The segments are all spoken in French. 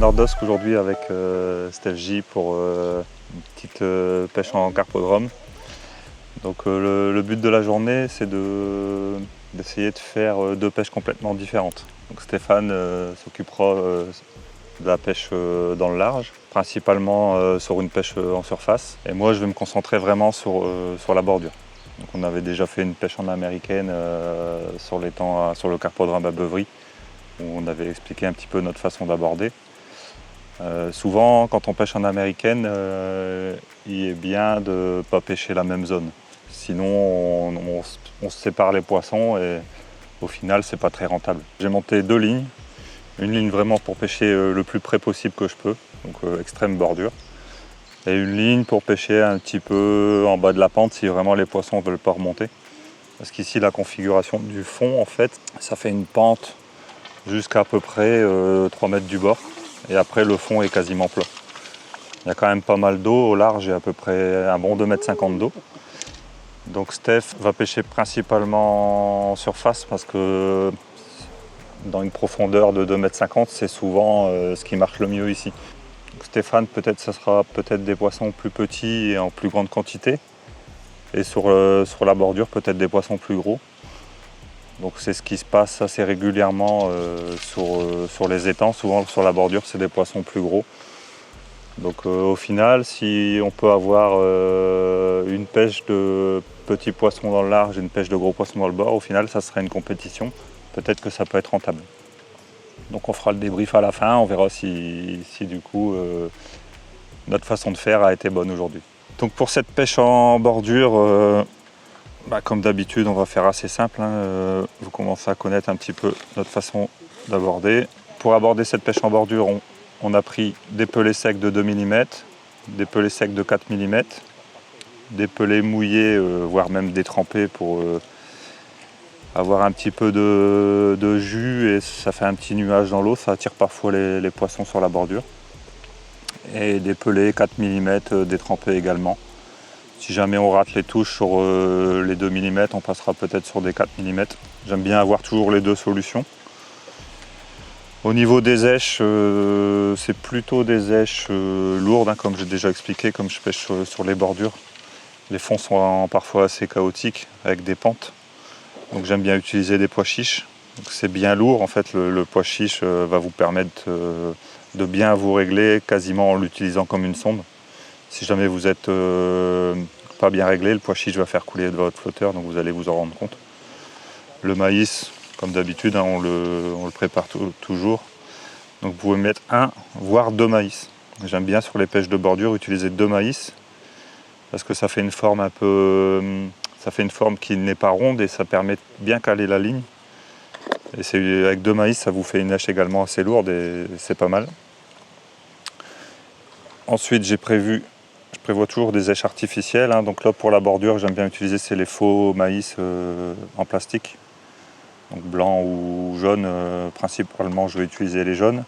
Nordosque aujourd'hui avec Steph J pour une petite pêche en carpodrome. Donc le but de la journée, c'est d'essayer de faire deux pêches complètement différentes. Donc Stéphane s'occupera de la pêche dans le large, principalement sur une pêche en surface. Et moi, je vais me concentrer vraiment sur la bordure. Donc on avait déjà fait une pêche en américaine sur l'étang, sur le carpodrome à Beuvry, où on avait expliqué un petit peu notre façon d'aborder. Souvent, quand on pêche en américaine, il est bien de ne pas pêcher la même zone. Sinon, on se sépare les poissons et au final, c'est pas très rentable. J'ai monté deux lignes. Une ligne vraiment pour pêcher le plus près possible que je peux, donc extrême bordure. Et une ligne pour pêcher un petit peu en bas de la pente si vraiment les poissons ne veulent pas remonter. Parce qu'ici, la configuration du fond, en fait, ça fait une pente jusqu'à peu près 3 mètres du bord. Et après, le fond est quasiment plat. Il y a quand même pas mal d'eau au large, et à peu près un bon 2,50 m d'eau. Donc Steph va pêcher principalement en surface parce que dans une profondeur de 2,50 m, c'est souvent ce qui marche le mieux ici. Donc Stéphane, peut-être ça sera peut-être des poissons plus petits et en plus grande quantité. Et sur la bordure, peut-être des poissons plus gros. Donc c'est ce qui se passe assez régulièrement sur les étangs. Souvent sur la bordure, c'est des poissons plus gros. Donc au final, si on peut avoir une pêche de petits poissons dans le large et une pêche de gros poissons dans le bord, au final, ça sera une compétition. Peut-être que ça peut être rentable. Donc on fera le débrief à la fin, on verra si du coup notre façon de faire a été bonne aujourd'hui. Donc pour cette pêche en bordure, comme d'habitude, on va faire assez simple. Vous commencez à connaître un petit peu notre façon d'aborder. Pour aborder cette pêche en bordure, on a pris des pelets secs de 2 mm, des pelets secs de 4 mm, des pelets mouillés, voire même détrempés pour avoir un petit peu de jus, et ça fait un petit nuage dans l'eau, ça attire parfois les poissons sur la bordure. Et des pelets 4 mm détrempés également. Si jamais on rate les touches sur les 2 mm, on passera peut-être sur des 4 mm. J'aime bien avoir toujours les deux solutions. Au niveau des èches, c'est plutôt des èches lourdes, comme j'ai déjà expliqué, comme je pêche sur les bordures. Les fonds sont parfois assez chaotiques avec des pentes. Donc j'aime bien utiliser des pois chiches. C'est bien lourd, en fait le pois chiche va vous permettre de bien vous régler quasiment en l'utilisant comme une sonde. Si jamais vous n'êtes pas bien réglé, le pois chiche va faire couler votre flotteur, donc vous allez vous en rendre compte. Le maïs, comme d'habitude, on le prépare toujours. Donc vous pouvez mettre un, voire deux maïs. J'aime bien sur les pêches de bordure utiliser deux maïs, parce que ça fait une forme un peu... Ça fait une forme qui n'est pas ronde et ça permet de bien caler la ligne. Et avec deux maïs, ça vous fait une èche également assez lourde et c'est pas mal. Ensuite, je prévois toujours des èches artificielles. Donc là, pour la bordure, j'aime bien utiliser, c'est les faux maïs en plastique. Donc blanc ou jaune, principalement je vais utiliser les jaunes.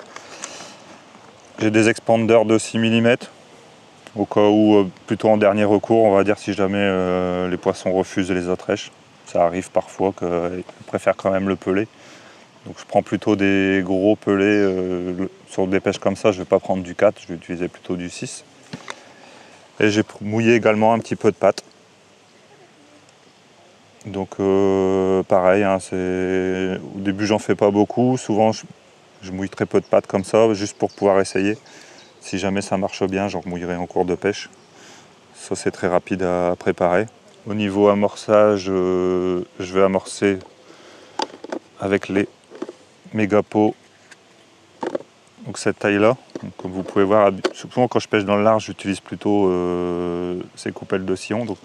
J'ai des expanders de 6 mm. Au cas où, plutôt en dernier recours, on va dire, si jamais les poissons refusent les autres èches. Ça arrive parfois qu'ils préfèrent quand même le pelet. Donc je prends plutôt des gros pelets. Sur des pêches comme ça, je ne vais pas prendre du 4, je vais utiliser plutôt du 6. Et j'ai mouillé également un petit peu de pâte. Donc pareil, au début j'en fais pas beaucoup. Souvent je mouille très peu de pâte comme ça, juste pour pouvoir essayer. Si jamais ça marche bien, j'en remouillerai en cours de pêche. Ça, c'est très rapide à préparer. Au niveau amorçage, je vais amorcer avec les méga-pots, donc cette taille-là. Comme vous pouvez voir, souvent quand je pêche dans le large, j'utilise plutôt ces coupelles de sillon. Donc,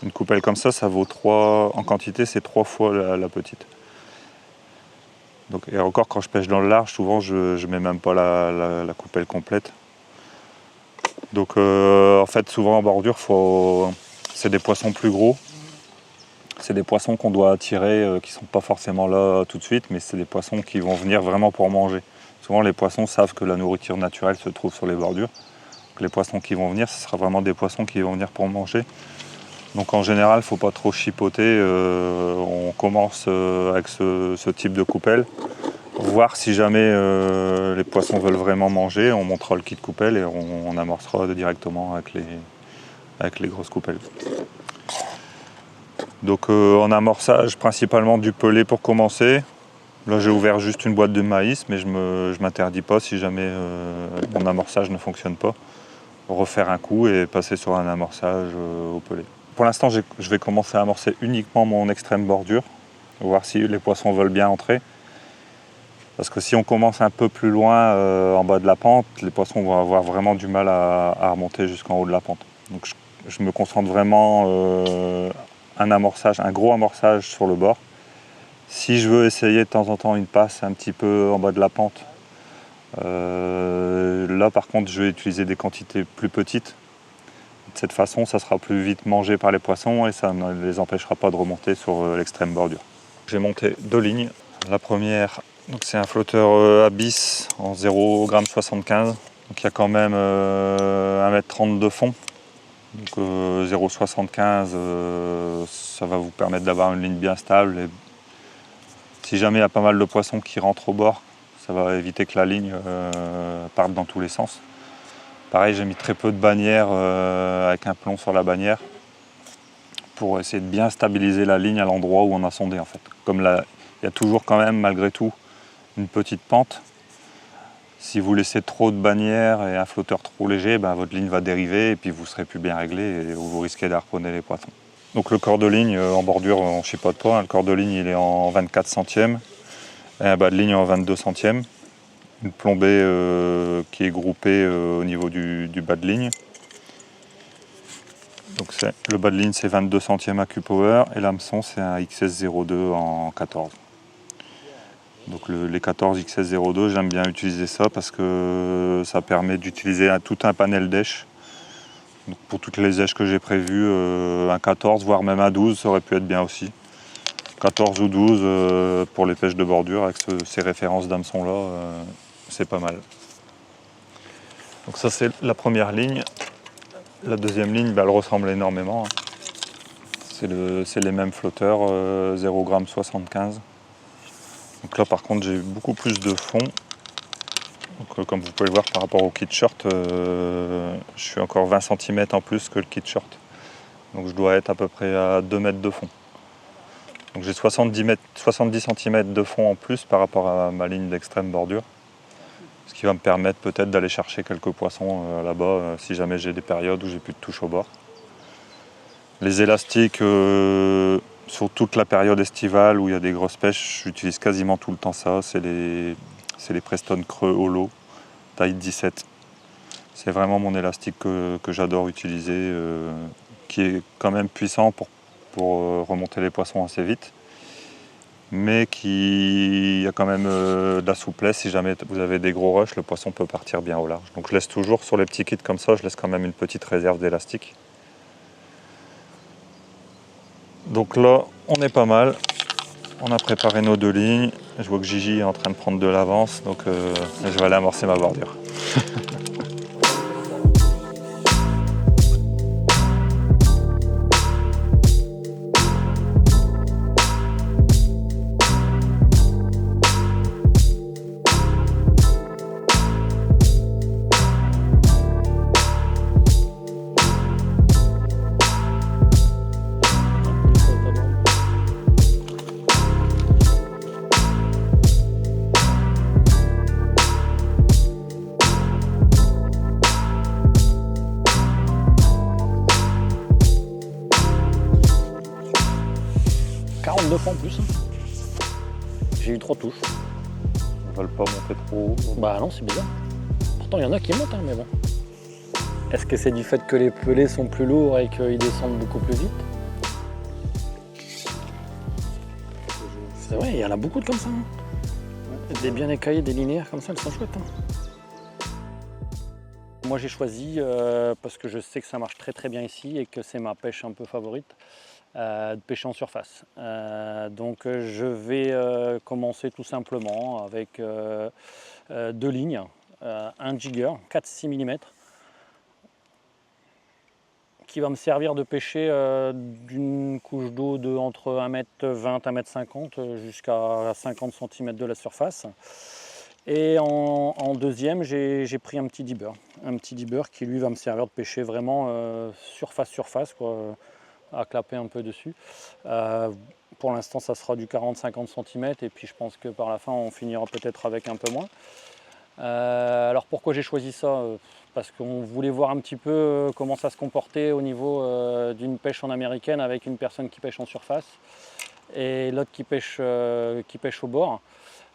une coupelle comme ça vaut 3, en quantité, c'est 3 fois la petite. Donc, et encore, quand je pêche dans le large, souvent je mets même pas la coupelle complète. Donc en fait, souvent en bordure, c'est des poissons plus gros. C'est des poissons qu'on doit attirer, qui ne sont pas forcément là tout de suite, mais c'est des poissons qui vont venir vraiment pour manger. Souvent les poissons savent que la nourriture naturelle se trouve sur les bordures. Donc, les poissons qui vont venir, ce sera vraiment des poissons qui vont venir pour manger. Donc en général, il ne faut pas trop chipoter. On commence avec ce type de coupelle. voir si jamais les poissons veulent vraiment manger, on montera le kit coupelle et on amorcera directement avec les grosses coupelles. Donc en amorçage, principalement du pelé pour commencer. Là j'ai ouvert juste une boîte de maïs, mais je m'interdis pas si jamais mon amorçage ne fonctionne pas, refaire un coup et passer sur un amorçage au pelé. Pour l'instant je vais commencer à amorcer uniquement mon extrême bordure, voir si les poissons veulent bien entrer. Parce que si on commence un peu plus loin en bas de la pente, les poissons vont avoir vraiment du mal à remonter jusqu'en haut de la pente. Donc je me concentre vraiment un gros amorçage sur le bord. Si je veux essayer de temps en temps une passe un petit peu en bas de la pente, là par contre je vais utiliser des quantités plus petites. De cette façon ça sera plus vite mangé par les poissons et ça ne les empêchera pas de remonter sur l'extrême bordure. J'ai monté 2 lignes. La première, c'est un flotteur Abyss en 0,75 g. Donc il y a quand même 1,30 m de fond. Donc 0,75 ça va vous permettre d'avoir une ligne bien stable. Et si jamais il y a pas mal de poissons qui rentrent au bord, ça va éviter que la ligne parte dans tous les sens. Pareil, j'ai mis très peu de bannières avec un plomb sur la bannière pour essayer de bien stabiliser la ligne à l'endroit où on a sondé en fait. Comme il y a toujours quand même malgré tout une petite pente. Si vous laissez trop de bannières et un flotteur trop léger, votre ligne va dériver et puis vous ne serez plus bien réglé et vous risquez d'harponner les poissons. Donc le corps de ligne en bordure, on ne chipote pas. Le corps de ligne il est en 24 centièmes et un bas de ligne en 22 centièmes. Une plombée qui est groupée au niveau du bas de ligne. Donc le bas de ligne c'est 22 centièmes à Q-Power et l'hameçon c'est un XS02 en 14. Donc les 14 XS02, j'aime bien utiliser ça parce que ça permet d'utiliser tout un panel d'èches. Donc pour toutes les èches que j'ai prévues, un 14 voire même un 12 ça aurait pu être bien aussi. 14 ou 12 pour les pêches de bordure avec ces références d'hameçon là, c'est pas mal. Donc ça c'est la première ligne. La deuxième ligne, elle ressemble énormément. C'est les mêmes flotteurs, 0,75 g. Donc là par contre j'ai beaucoup plus de fond. Donc, comme vous pouvez le voir par rapport au kit short, je suis encore 20 cm en plus que le kit short. Donc je dois être à peu près à 2 mètres de fond. Donc j'ai 70 cm de fond en plus par rapport à ma ligne d'extrême bordure. Ce qui va me permettre peut-être d'aller chercher quelques poissons là-bas si jamais j'ai des périodes où j'ai plus de touche au bord. Les élastiques sur toute la période estivale où il y a des grosses pêches, j'utilise quasiment tout le temps ça. C'est les Preston Creux Holo, taille 17. C'est vraiment mon élastique que j'adore utiliser, qui est quand même puissant pour remonter les poissons assez vite. Mais il y a quand même de la souplesse. Si jamais vous avez des gros rushs, le poisson peut partir bien au large. Donc je laisse toujours sur les petits kits comme ça, je laisse quand même une petite réserve d'élastique. Donc là, on est pas mal. On a préparé nos 2 lignes. Je vois que Gigi est en train de prendre de l'avance, donc je vais aller amorcer ma bordure. En plus. J'ai eu 3 touches. Ils ne veulent pas monter trop haut. Bah non, c'est bizarre. Pourtant, il y en a qui montent, mais bon. Est-ce que c'est du fait que les pelés sont plus lourds et qu'ils descendent beaucoup plus vite? C'est vrai, il y en a beaucoup de comme ça. Des bien écaillés, des linéaires comme ça, elles sont chouettes. Moi, j'ai choisi parce que je sais que ça marche très très bien ici et que c'est ma pêche un peu favorite. De pêcher en surface. Donc je vais commencer tout simplement avec 2 lignes, un jigger 4-6 mm qui va me servir de pêcher d'une couche d'eau de entre 1,20 m, 1,50 m jusqu'à 50 cm de la surface. Et en deuxième, j'ai pris un petit dibber. Un petit dibber qui lui va me servir de pêcher vraiment surface, quoi, à clapper un peu dessus. Pour l'instant, ça sera du 40-50 cm et puis je pense que par la fin, on finira peut-être avec un peu moins. Alors pourquoi j'ai choisi ça? Parce qu'on voulait voir un petit peu comment ça se comportait au niveau d'une pêche en américaine avec une personne qui pêche en surface et l'autre qui pêche au bord.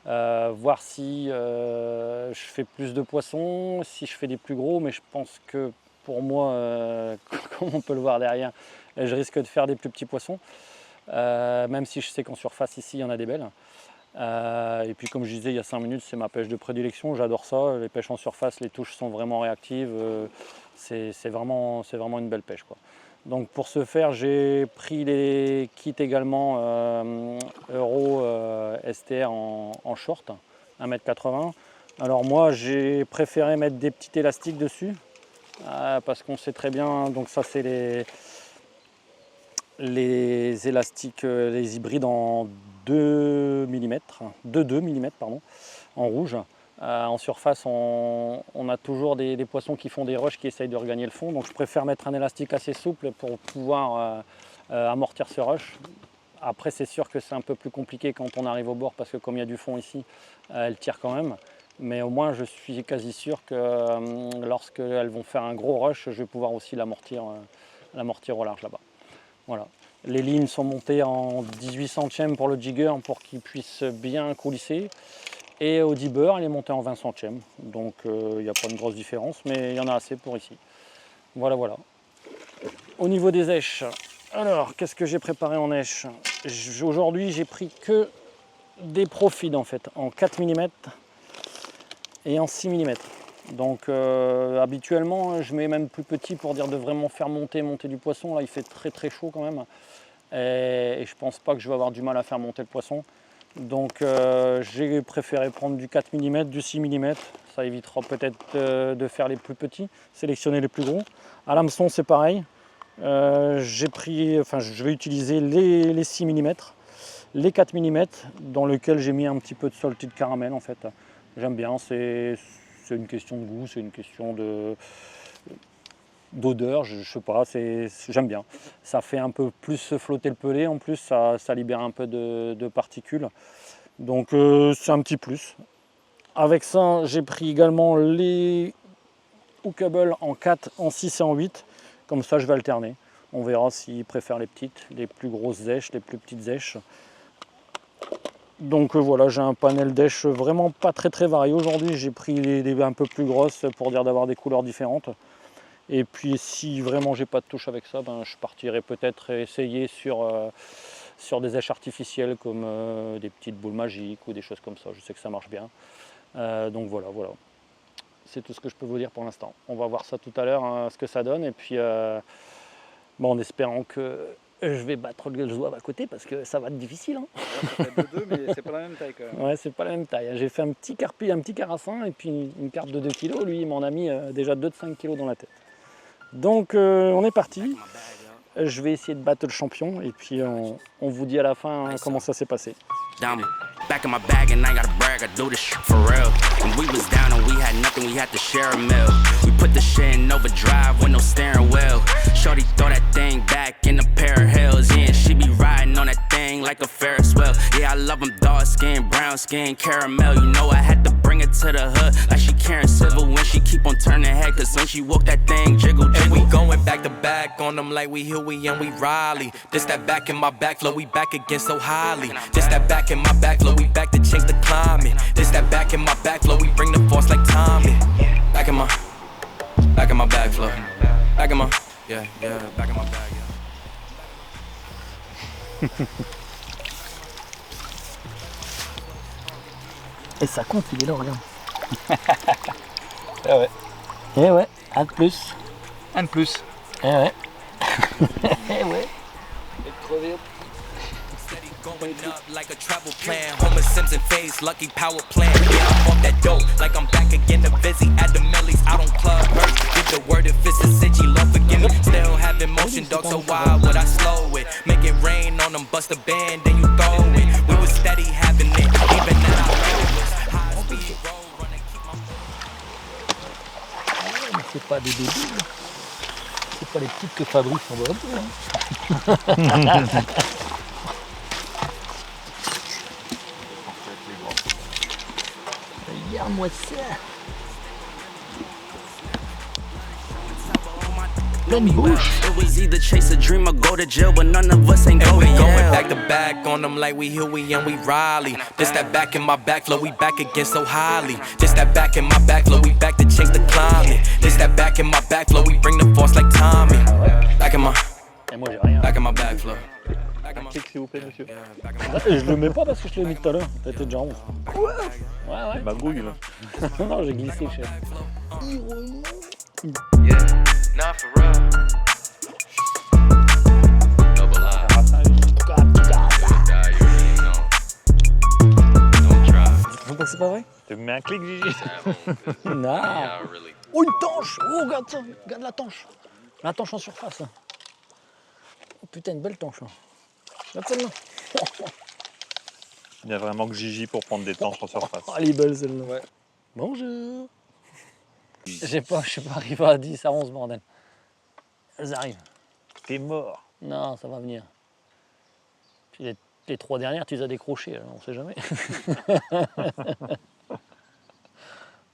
Voir si je fais plus de poissons, si je fais des plus gros, mais je pense que pour moi, comme on peut le voir derrière, je risque de faire des plus petits poissons, même si je sais qu'en surface ici il y en a des belles. Et puis comme je disais il y a 5 minutes, c'est ma pêche de prédilection, j'adore ça, les pêches en surface, les touches sont vraiment réactives, c'est vraiment une belle pêche, quoi. Donc pour ce faire, j'ai pris les kits également Euro STR en short, 1,80 m. Alors moi j'ai préféré mettre des petits élastiques dessus, parce qu'on sait très bien, donc ça c'est les élastiques, les hybrides en 2 mm, en rouge. En surface, on a toujours des poissons qui font des rushs, qui essayent de regagner le fond. Donc je préfère mettre un élastique assez souple pour pouvoir amortir ce rush. Après, c'est sûr que c'est un peu plus compliqué quand on arrive au bord parce que comme il y a du fond ici, elles tirent quand même. Mais au moins, je suis quasi sûr que lorsqu'elles vont faire un gros rush, je vais pouvoir aussi l'amortir au large là-bas. Voilà. Les lignes sont montées en 18 centièmes pour le jigger pour qu'il puisse bien coulisser. Et au dibber, il est monté en 20 centièmes. Donc il n'y a pas de grosse différence, mais il y en a assez pour ici. Voilà, voilà. Au niveau des èches, alors qu'est-ce que j'ai préparé en èche? Aujourd'hui, j'ai pris que des Profid en fait, en 4 mm et en 6 mm. Donc habituellement, je mets même plus petit pour dire de vraiment faire monter du poisson. Là, il fait très très chaud quand même. Et je pense pas que je vais avoir du mal à faire monter le poisson. Donc j'ai préféré prendre du 4 mm, du 6 mm. Ça évitera peut-être de faire les plus petits, sélectionner les plus gros. À l'hameçon, c'est pareil. Je vais utiliser les 6 mm, les 4 mm, dans lequel j'ai mis un petit peu de salted caramel en fait. J'aime bien, c'est une question de goût, c'est une question d'odeur, je sais pas, j'aime bien. Ça fait un peu plus flotter le pelé, en plus ça libère un peu de particules. Donc c'est un petit plus. Avec ça, j'ai pris également les hookables en 4, en 6 et en 8. Comme ça, je vais alterner. On verra s'ils préfèrent les petites, les plus grosses èches, les plus petites èches. Donc voilà, j'ai un panel d'èches vraiment pas très très varié. Aujourd'hui, j'ai pris des un peu plus grosses pour dire d'avoir des couleurs différentes. Et puis si vraiment j'ai pas de touche avec ça, ben, je partirai peut-être essayer sur des èches artificielles comme des petites boules magiques ou des choses comme ça. Je sais que ça marche bien. Donc voilà. C'est tout ce que je peux vous dire pour l'instant. On va voir ça tout à l'heure, hein, ce que ça donne. Et puis en espérant que je vais battre le zouave à côté parce que ça va être difficile. Hein. Ça fait 2-2, mais c'est pas la même taille quand même. Ouais, c'est pas la même taille. J'ai fait un petit carpi, un petit carassin et puis une carpe de 2 kg. Lui, il m'en a mis déjà 2 de 5 kg dans la tête. Donc on est parti. Je vais essayer de battre le champion et puis on vous dit à la fin comment ça s'est passé. Back in my bag and I gotta brag, I do this shit for real. When we was down and we had nothing, we had to share a meal. We put the shit in overdrive with no steering wheel. Shorty throw that thing back in a pair of heels. Yeah, she be riding on that thing like a Ferris wheel. Yeah, I love them dark skin, brown skin, caramel. You know I had to bring it to the hood like she Karen Civil when she keep on turning head. Cause when she walk that thing jiggle, jiggle. And we going back to back on them like we Huey and we Riley. This that back in my back flow, we back again so highly. This that back in my back flow, we back to change the climate. This that back in my back flow, we bring the force like Tommy. Back in my back flow. Back in my, yeah, back in my bag, yeah. Et ça compte, il est là, regarde. Ah ouais. Eh ouais, un de plus. Un de plus. Eh ouais. Eh ouais. Going up like a travel plan. Homer Simpson face, lucky power plant. Yeah, I'm off that dope like I'm back again to busy at the Millies out on Club Earth. Give the word if it's a city, Lord forgive me. Still having Ocean dog so wild, what I slow it. Make it rain on them, bust a band, then you throw it. We was steady having it, even at our lowest. High speed roll, running, keep my C'est pas des bébés, là. C'est pas les petites que Fabrice en va un peu. Regarde-moi ça. Pleine bouche. It was either chase a dream or go to jail, but none of us ain't And we going going yeah. back to back on them like we Huey and we Riley. This that back in my back flow, we back again so highly. This that back in my back flow, we back to change the climate. This that back in my back flow, we bring the force like Tommy. Back in my, Et moi j'ai rien. back in my back flow. Un clic s'il vous plaît monsieur. Je le mets pas parce que je te l'ai mis tout à l'heure. T'as été déjà en haut. Quoi? Ouais. Magouille là. Non, j'ai glissé, chef. Yeah, not for real. Double I. C'est pas vrai? Tu me mets un clic Gigi? Non. Oh, une tanche! Oh, regarde ça! Regarde la tanche! La tanche en surface. Là. Oh putain, une belle tanche. Là. Regarde celle-là. Il y a vraiment que Gigi pour prendre des tanches en surface. Oh, elle est belle celle-là. Ouais. Bonjour! Je suis pas arrivé à 10 à 11, bordel. Elles arrivent. T'es mort. Non, ça va venir. Puis les 3 dernières, tu les as décrochées, alors on sait jamais.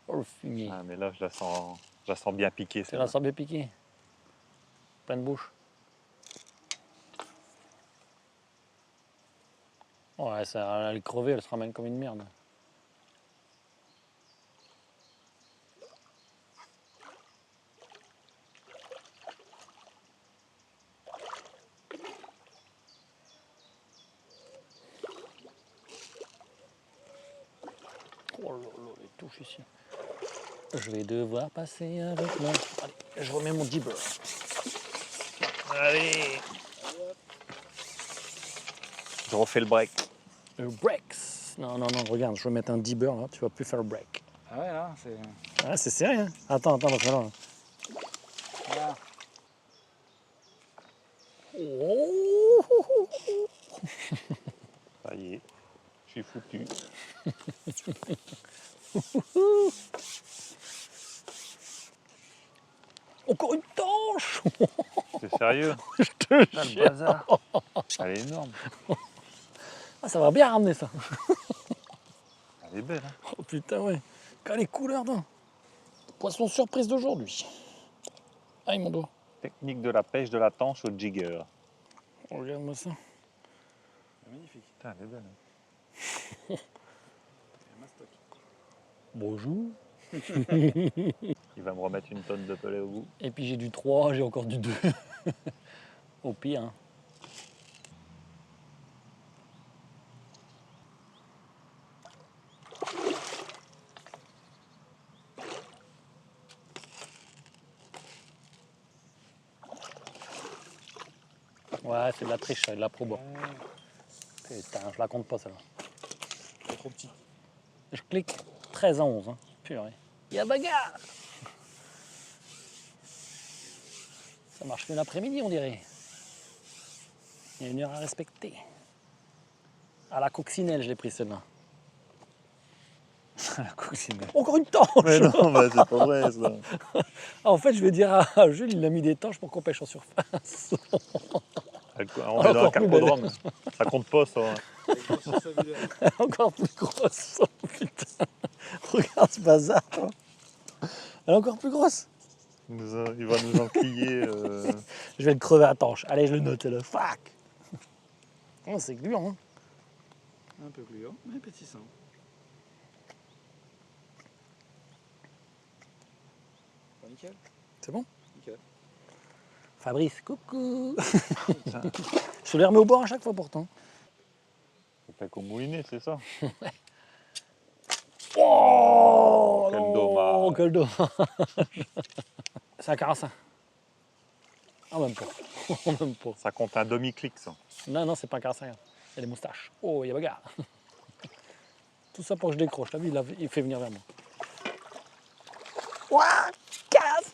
Oh le fumier. Ah mais là je la sens bien piquée. C'est la sort bien piquée. Pleine bouche. Ouais, ça, elle est crevée, elle se ramène comme une merde. Oh là là, les touches ici. Je vais devoir passer avec moi. Allez, je remets mon dibber. Allez. Je refais le break. Le breaks. Non, regarde, je vais mettre un dibber là, tu vas plus faire le break. Ah ouais, là, c'est. Ah, c'est sérieux, hein. Attends, parce que là. Voilà. Oh. Ça y est, je suis foutu. Encore une tanche. T'es sérieux? Je te Ah, le jure. bazar. Elle est énorme. Ah, ça va bien ramener ça. Elle est belle. Hein. Oh putain, ouais. Quelle les couleurs, non. Poisson surprise d'aujourd'hui. Aïe, mon doigt. Technique de la pêche de la tanche au jigger. Oh, regarde-moi ça. Magnifique. Putain, elle est belle. Hein. Bonjour. Il va me remettre une tonne de pellet au bout. Et puis j'ai du 3, j'ai encore du 2. Au pire, hein. Ouais, c'est de la triche, c'est de la proba. Putain, je la compte pas celle-là. C'est trop petit. Je clique 13 à 11. Hein. Purée. Il y a bagarre. Ça marche que l'après-midi, on dirait. Il y a une heure à respecter. À la coccinelle, je l'ai pris celle-là. La coccinelle. Encore une tanche. Mais non, bah, c'est pas vrai ça. En fait, je vais dire à Jules, il a mis des tanches pour qu'on pêche en surface. On est dans un carpodrome. Ça compte pas ça. Hein. Encore plus grosse. Oh, putain. Regarde ce bazar. Elle est encore plus grosse. Il va nous enquiller. Je vais le crever à tanche. Allez, je le note là. Fuck. Oh, c'est gluant. Hein. Un peu gluant, mais pétissant. Bon, nickel. C'est bon? Nickel. Fabrice, coucou. Je te les remets au bord à chaque fois pourtant. C'est fait qu'au moulinet, c'est ça? Oh, quel non, dommage. Quel dommage. C'est un carassin. Ah, même pas. Même pas. Ça compte un demi-clic ça. Non, c'est pas un carassin. Il y a des moustaches. Oh, il y a bagarre. Tout ça pour que je décroche. T'as vu, il fait venir vers moi. Ouah, casse.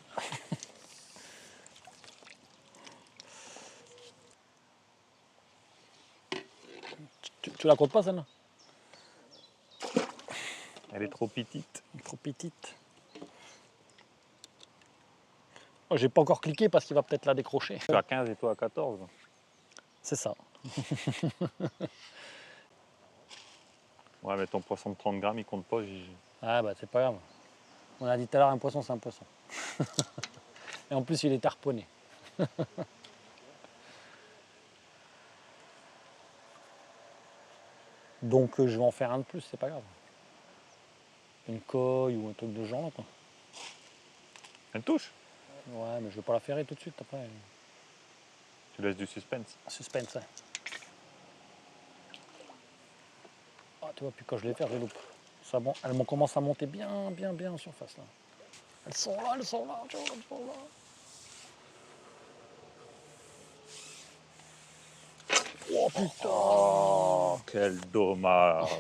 Tu la comptes pas celle-là? Elle est trop petite. Trop petite. Oh, j'ai pas encore cliqué parce qu'il va peut-être la décrocher. Tu as 15 et toi à 14. C'est ça. Ouais, mais ton poisson de 30 grammes, il compte pas, Gigi. Ah bah c'est pas grave. On a dit tout à l'heure, un poisson c'est un poisson. Et en plus il est harponné. Donc je vais en faire un de plus, c'est pas grave. Une coille ou un truc de genre là, quoi. Elle touche. Ouais, mais je vais pas la ferrer tout de suite après. Tu laisses du suspense. Suspense. Ouais. Ah, tu vois, puis quand je les fais, je les loupe. Ça, bon, elles commencent à monter bien en surface là. Elles sont là, tu vois, elles sont là. Oh putain! Oh, quel dommage.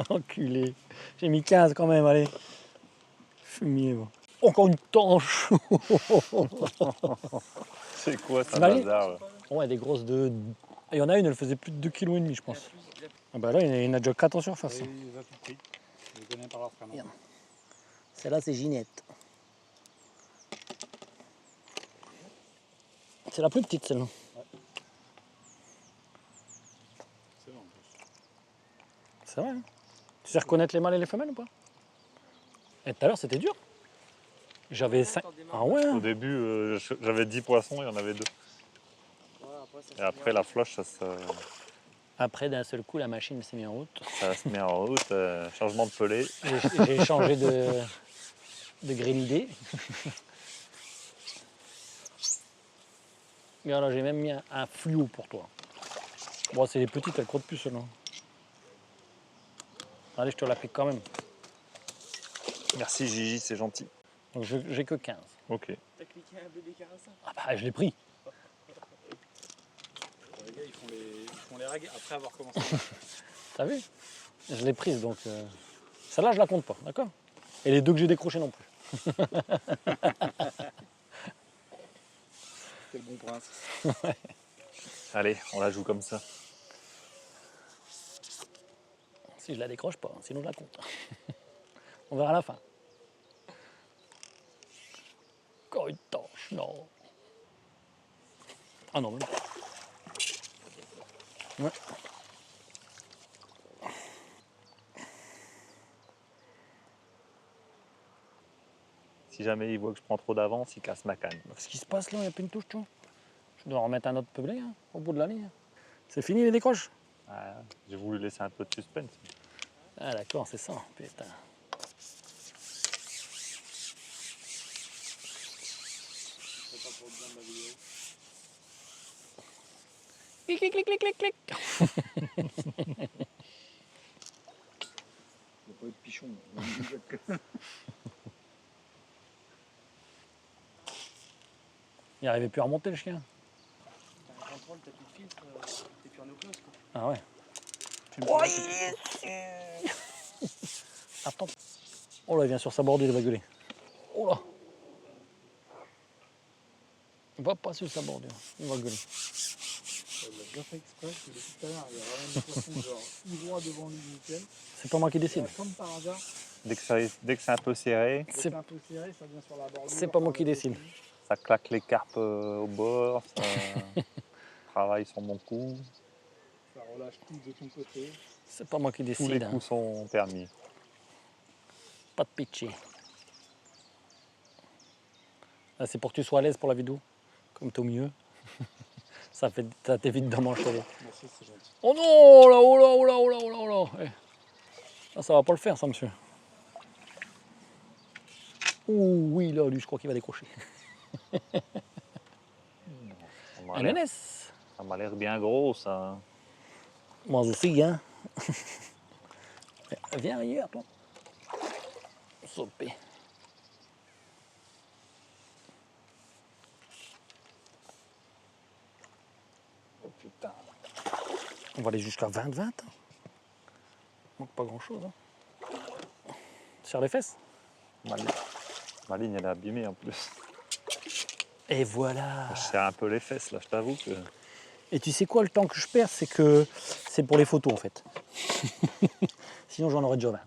Enculé. J'ai mis 15 quand même, allez. Fumier, moi. Encore une tanche. C'est quoi ça, T'imagines bazar là? Ouais, des grosses de... Il y en a une, elle faisait plus de 2,5 kg, je pense. Ah bah là, il y en a déjà 4 en surface. Il les a tout pris. Je les connais par leur prénom. Merde. Celle-là, c'est Ginette. C'est la plus petite, celle-là. C'est bon en plus. C'est vrai, hein. Tu sais reconnaître les mâles et les femelles ou pas? Et tout à l'heure, c'était dur. J'avais 5... Ah ouais? Au début, j'avais 10 poissons, il y en avait 2. Et après, la floche, Après, d'un seul coup, la machine s'est mise en route. ça se met en route. Changement de pelée. J'ai changé de grillidé. Et alors, j'ai même mis un fluo pour toi. Bon, c'est les petites, elles croient plus celles-là. Allez, je te l'applique quand même. Merci Gigi, c'est gentil. Donc, j'ai que 15. Ok. T'as cliqué un bébé carassa? Ah bah, je l'ai pris. Les gars, ils font les règles après avoir commencé. T'as vu? Je l'ai prise, donc... Celle-là, je la compte pas, d'accord? Et les deux que j'ai décrochées non plus. Quel bon prince. Allez, on la joue comme ça. Si je la décroche pas, sinon je la compte. On verra à la fin. Encore une tanche, non. Ah non, même pas. Ouais. Si jamais il voit que je prends trop d'avance, il casse ma canne. Qu'est-ce qui se passe là? Il n'y a plus une touche, tu vois. Je dois en remettre un autre peuplé hein, au bout de la ligne. C'est fini les décroches? Ah, j'ai voulu laisser un peu de suspense. Ah d'accord, c'est ça, putain. Clic, clic, clic, clic, clic, clic. Il n'y a pas eu de pichon. Il n'arrivait plus à remonter le chien. T'as un contrôle, t'as plus de filtre, t'es plus en eau close quoi. Ah ouais. Attends. Oh là, il vient sur sa bordure, il va gueuler. Oh là. Il va pas sur sa bordure, il va gueuler. Il a bien fait exprès, parce que depuis tout à l'heure, il y a vraiment des poissons genre tout droit devant lui, nickel. C'est pas moi qui décide. Et comme par hasard, Dès que c'est un peu serré, dès que c'est un peu serré, ça vient sur la bordure. C'est pas moi qui décide. ça claque les carpes au bord, ça travaille sur mon cou. Ça relâche tout de ton côté. C'est pas moi qui Tous décide. les hein. coups sont permis. Pas de pitcher. Là, c'est pour que tu sois à l'aise pour la vidéo. Comme t'es au mieux. Ça t'évite d'en manger. Merci, c'est gentil. Oh non, oh là, oh là, oh là, oh là, oh là, oh là. Là, ça va pas le faire, ça, monsieur. Ouh, oui, là, lui, je crois qu'il va décrocher. Un NS. Ça m'a l'air bien gros, ça. Moi aussi, hein. Viens ailleurs, toi. Sopé. Oh putain. On va aller jusqu'à 20-20. Hein. Manque pas grand-chose. Hein. Serre les fesses. Ma ligne, elle est abîmée en plus. Et voilà. Je serre un peu les fesses, là, je t'avoue que... Et tu sais quoi, le temps que je perds, c'est que c'est pour les photos en fait. Sinon j'en aurais déjà 20.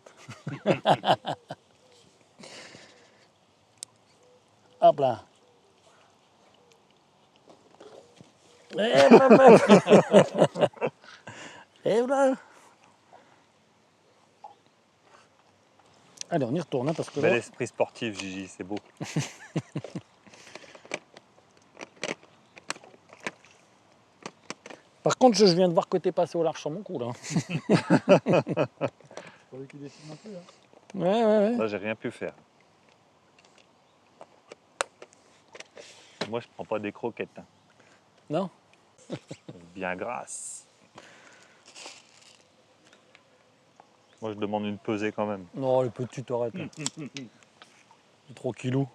Hop là. Et voilà. Et voilà. Allez, on y retourne hein, parce que Bel là... esprit sportif, Gigi, c'est beau. Par contre, je viens de voir que t'es passé au large sur mon coup là. Pas lui qui décide non plus. Hein. Ouais. Là, j'ai rien pu faire. Moi, je prends pas des croquettes. Hein. Non? Bien grasse. Moi, je demande une pesée quand même. Non, le petit, t'arrêtes. 3 kilos.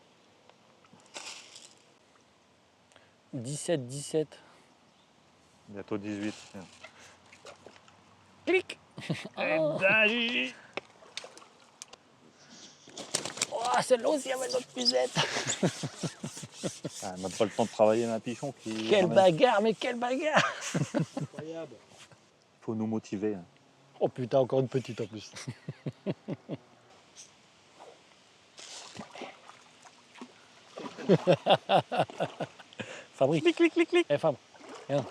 17. Bientôt 18. Tiens. Clic. Eh ben, Gigi. Oh, celle-là aussi avait notre musette. Ah, elle n'a pas le temps de travailler ma pichon. Quelle bagarre, mais quelle bagarre. Incroyable. Il faut nous motiver. Hein. Oh putain, encore une petite en plus. Fabrice. Clic. Eh Fab, regarde.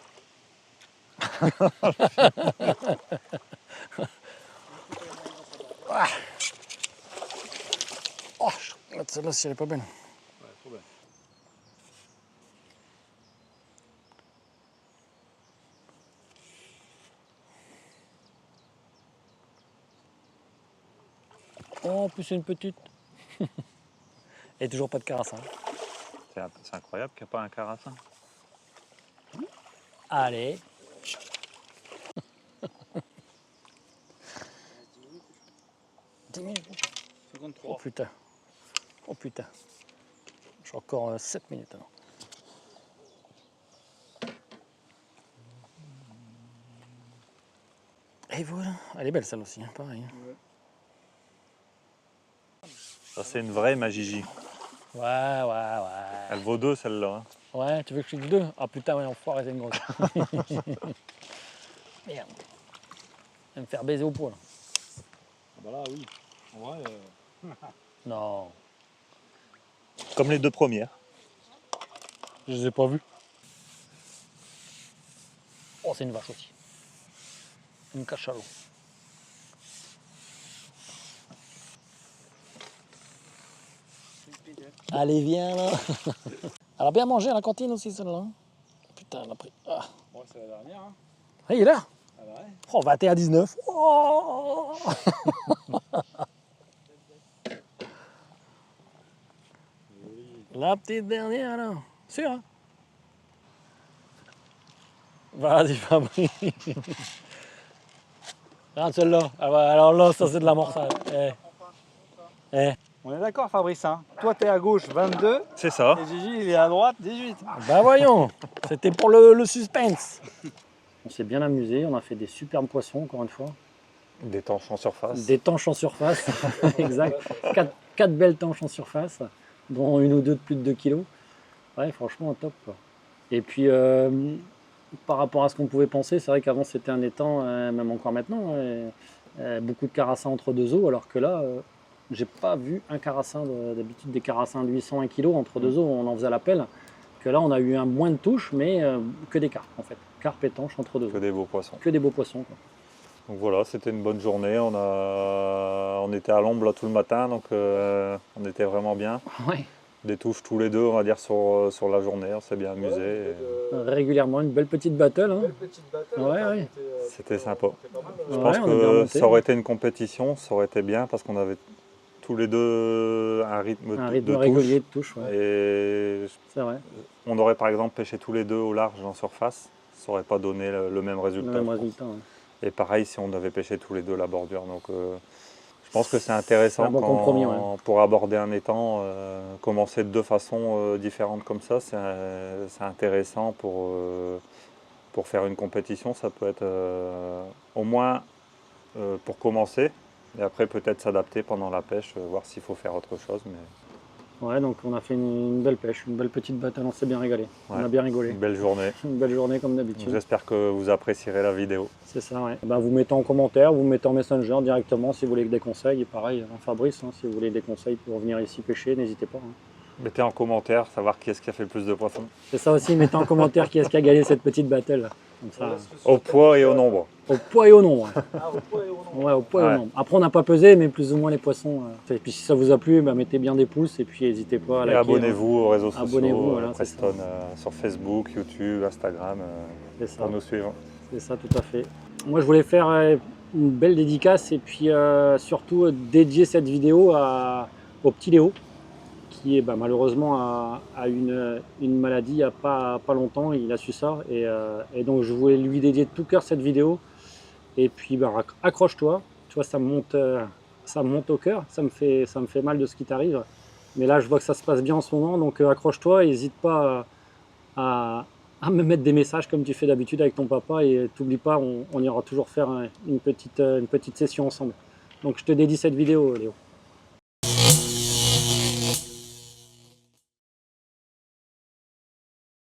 Ah. Oh, celle-là, si elle est pas belle. Ouais, trop bien. Oh, en plus c'est une petite. Et toujours pas de carassin. C'est incroyable qu'il n'y a pas un carassin. Allez. Oh 53. putain. Oh putain. J'ai encore 7 minutes alors. Et voilà. Elle est belle celle aussi, hein, pareil. Ça, c'est une vraie, ma Gigi. Ouais. Elle vaut 2, celle-là. Hein. Ouais, tu veux que je fasse 2? Ah putain, ouais, enfoiré, c'est une grosse. Merde. Elle va me faire baiser au poil. Ah bah là, oui. En vrai, Non, Comme les 2 premières. je les ai pas vues. Oh, c'est une vache aussi. Une cachalot. Allez, viens là. Elle a bien mangé à la cantine aussi, celle-là. Putain, elle a pris. Ah, bon, c'est la dernière. Hein. il est là. Ah bah ouais. Oh, 21-19. Oh. La petite dernière, là. Sûr, hein? Vas-y, Fabrice. Regarde celle-là. Ah bah, alors là, ça, c'est de la morsade. On est d'accord, Fabrice. Hein. Toi, t'es à gauche, 22. C'est ça. Et Gigi, il est à droite, 18. Bah voyons, c'était pour le suspense. On s'est bien amusé, on a fait des superbes poissons, encore une fois. Des tanches en surface. Des tanches en surface, exact. 4 belles tanches en surface, dont une ou deux de plus de 2 kilos. Ouais, franchement, top, quoi. Et puis, par rapport à ce qu'on pouvait penser, c'est vrai qu'avant c'était un étang, même encore maintenant, beaucoup de carassins entre deux eaux, alors que là, j'ai pas vu un carassin, d'habitude des carassins de 800 1 kg entre deux eaux, on en faisait l'appel. Que là, on a eu un moins de touches, mais que des carpes en fait. Carpes et tanches entre deux Que eaux. des beaux poissons. Que des beaux poissons, quoi. Donc voilà, c'était une bonne journée. On était à l'ombre là tout le matin, donc on était vraiment bien. Ouais. Des touches tous les deux, on va dire, sur la journée. On s'est bien amusé. Et Régulièrement, une belle petite battle. Hein. Petite bataille. Ouais. c'était sympa. Je Ouais, pense on est bien que remonté. ça aurait été une compétition, ça aurait été bien parce qu'on avait tous les deux un rythme, Un de rythme touche. régulier de touche, ouais. Et C'est vrai. on aurait par exemple pêché tous les deux au large en surface, ça n'aurait pas donné le même résultat. Le même je pense. résultat. Ouais. Et pareil si on avait pêché tous les deux la bordure. Donc je pense que c'est intéressant C'est un bon compromis, ouais. pour aborder un étang, commencer de deux façons différentes comme ça, c'est intéressant pour faire une compétition. Ça peut être au moins pour commencer, et après peut-être s'adapter pendant la pêche, voir s'il faut faire autre chose. Mais Ouais, donc on a fait une belle pêche, une belle petite battle, on s'est bien régalé. On Ouais. a bien rigolé. Une belle journée. Une belle journée comme d'habitude. J'espère que vous apprécierez la vidéo. C'est ça, ouais. Ben, vous mettez en commentaire, vous mettez en Messenger directement si vous voulez des conseils. Et pareil, Fabrice, hein, si vous voulez des conseils pour venir ici pêcher, n'hésitez pas. Hein. Mettez en commentaire, savoir qui est-ce qui a fait le plus de poissons. C'est ça aussi, mettez en commentaire qui est-ce qui a gagné cette petite battle. Là. Comme ça, Au poids et au nombre. au poids et au nombre. Ah, au poids et au nombre. Ouais, au poids et Ouais. au nombre. Après, on n'a pas pesé, mais plus ou moins les poissons. Et puis si ça vous a plu, ben, mettez bien des pouces et puis n'hésitez pas à Et liker. abonnez-vous aux réseaux sociaux, Abonnez-vous, voilà, c'est Preston, sur Facebook, YouTube, Instagram, C'est ça. pour nous suivre. C'est ça, tout à fait. Moi, je voulais faire une belle dédicace et puis surtout dédier cette vidéo au petit Léo, qui est malheureusement a une maladie il n'y a pas longtemps, il a su ça. Et donc, je voulais lui dédier de tout cœur cette vidéo. Et puis, accroche-toi. Tu vois, ça me monte au cœur. Ça me fait mal de ce qui t'arrive. Mais là, je vois que ça se passe bien en ce moment. Donc, accroche-toi. N'hésite pas à me mettre des messages comme tu fais d'habitude avec ton papa. Et t'oublie pas, on ira toujours faire une petite session ensemble. Donc, je te dédie cette vidéo, Léo.